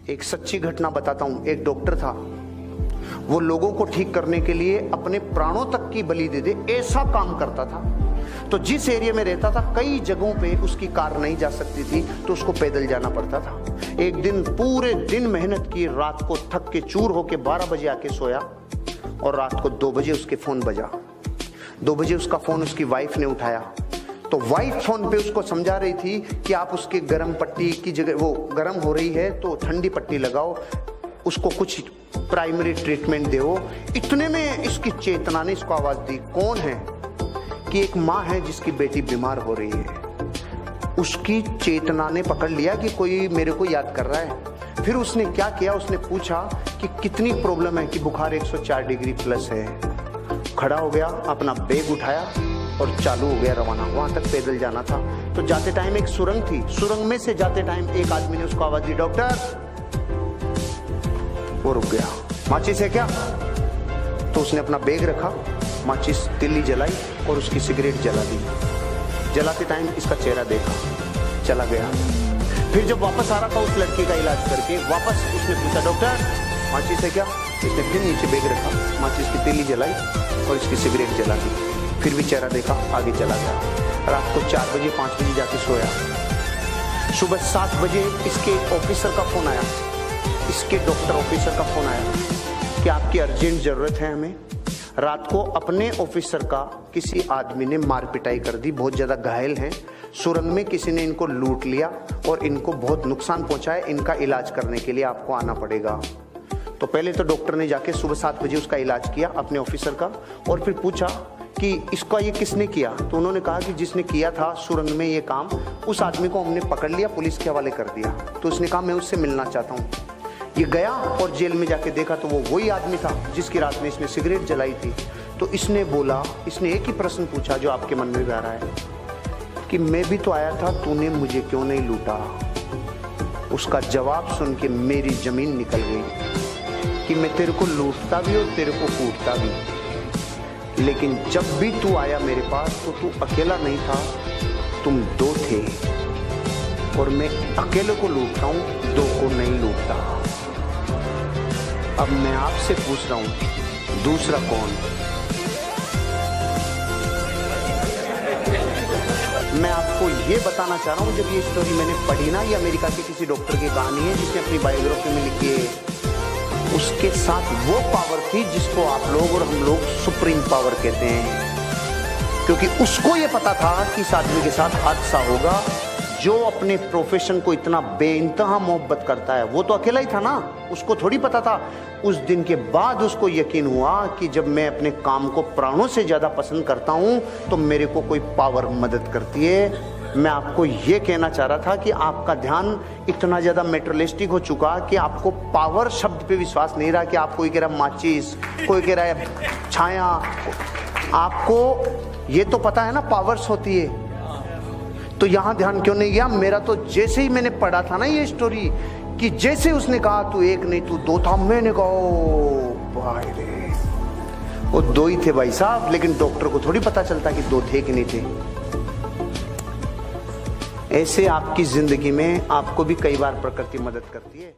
एक सच्ची घटना बताता हूं। एक डॉक्टर था, वो लोगों को ठीक करने के लिए अपने प्राणों तक की बलि दे दे ऐसा काम करता था। तो जिस एरिया में रहता था कई जगहों पे उसकी कार नहीं जा सकती थी, तो उसको पैदल जाना पड़ता था। एक दिन पूरे दिन मेहनत की, रात को थक के चूर होके 12 बजे आके सोया और रात को 2 बजे उसके फोन बजा। 2 बजे उसका फोन उसकी वाइफ ने उठाया, तो वाइफ फोन पे उसको समझा रही थी कि आप उसके गर्म पट्टी की जगह, वो गर्म हो रही है तो ठंडी पट्टी लगाओ, उसको कुछ प्राइमरी ट्रीटमेंट दो। इतने में इसकी चेतना ने इसको आवाज दी, कौन है? कि एक माँ है जिसकी बेटी बीमार हो रही है। उसकी चेतना ने पकड़ लिया कि कोई मेरे को याद कर रहा है। फिर उसने क्या किया, उसने पूछा कि कितनी प्रॉब्लम है, कि बुखार 104 डिग्री प्लस है। खड़ा हो गया, अपना बैग उठाया और चालू हो गया रवाना। वहां तक पैदल जाना था। तो जाते टाइम एक सुरंग थी, सुरंग में से जाते टाइम एक आदमी ने उसको आवाज दी, डॉक्टर। वो रुक गया। माचिस है क्या? तो उसने अपना बैग रखा, माचिस तिल्ली जलाई और उसकी सिगरेट जला दी। जलाते टाइम इसका चेहरा देखा, चला गया। फिर जब वापस आ रहा था उस लड़के का इलाज करके, वापस उसने पूछा, डॉक्टर माचिस है क्या? इसने फिर नीचे बैग रखा, माचिस की तिल्ली जलाई और इसकी सिगरेट जला दी। फिर भी चेहरा देखा, आगे चला गया। रात को 4 बजे 5 बजे जाके सोया। सुबह 7 बजे इसके ऑफिसर का फोन आया, इसके डॉक्टर ऑफिसर का फोन आया कि आपकी अर्जेंट जरूरत है हमें। रात को अपने ऑफिसर का किसी आदमी ने मार पिटाई कर दी, बहुत ज्यादा घायल हैं। सुरंग में किसी ने इनको लूट लिया और इनको बहुत नुकसान पहुंचाया, इनका इलाज करने के लिए आपको आना पड़ेगा। तो पहले तो डॉक्टर ने जाके सुबह 7 बजे उसका इलाज किया अपने ऑफिसर का, और फिर पूछा कि इसका ये किसने किया? तो उन्होंने कहा कि जिसने किया था सुरंग में ये काम, उस आदमी को हमने पकड़ लिया, पुलिस के हवाले कर दिया। तो उसने कहा मैं उससे मिलना चाहता हूँ। ये गया और जेल में जाके देखा तो वो वही आदमी था जिसकी रात में इसने सिगरेट जलाई थी। तो इसने बोला, इसने एक ही प्रश्न पूछा जो आपके मन में भी आ रहा है कि मैं भी तो आया था, तूने मुझे क्यों नहीं लूटा? उसका जवाब सुन के मेरी जमीन निकल गई कि मैं तेरे को लूटता भी और तेरे को कूटता भी, लेकिन जब भी तू आया मेरे पास तो तू अकेला नहीं था, तुम 2 थे, और मैं अकेले को लूटता हूँ, 2 को नहीं लूटता। अब मैं आपसे पूछ रहा हूं, दूसरा कौन? मैं आपको ये बताना चाह रहा हूं, जब ये स्टोरी मैंने पढ़ी ना, ये अमेरिका के किसी डॉक्टर की कहानी है जिसने अपनी बायोग्राफी में लिखी है। उसके साथ वो पावर थी जिसको आप लोग और हम लोग सुप्रीम पावर कहते हैं, क्योंकि उसको ये पता था कि इस आदमी के साथ हादसा होगा। जो अपने प्रोफेशन को इतना बेइंतहा मोहब्बत करता है, वो तो अकेला ही था ना, उसको थोड़ी पता था। उस दिन के बाद उसको यकीन हुआ कि जब मैं अपने काम को प्राणों से ज्यादा पसंद करता हूं तो मेरे को कोई पावर मदद करती है। मैं आपको ये कहना चाह रहा था कि आपका ध्यान इतना ज्यादा मेटेरियलिस्टिक हो चुका कि आपको पावर शब्द पे विश्वास नहीं रहा, कि आप कोई कह रहा माचिस, कोई कह रहा है छाया। आपको ये तो पता है ना पावर्स होती है, तो यहां ध्यान क्यों नहीं गया? मेरा तो जैसे ही मैंने पढ़ा था ना ये स्टोरी, कि जैसे उसने कहा तू 1 नहीं तू 2 था, मैंने कहा भाई रे, वो 2 ही थे भाई साहब। लेकिन डॉक्टर को थोड़ी पता चलता कि 2 थे कि नहीं थे। ऐसे आपकी जिंदगी में आपको भी कई बार प्रकृति मदद करती है।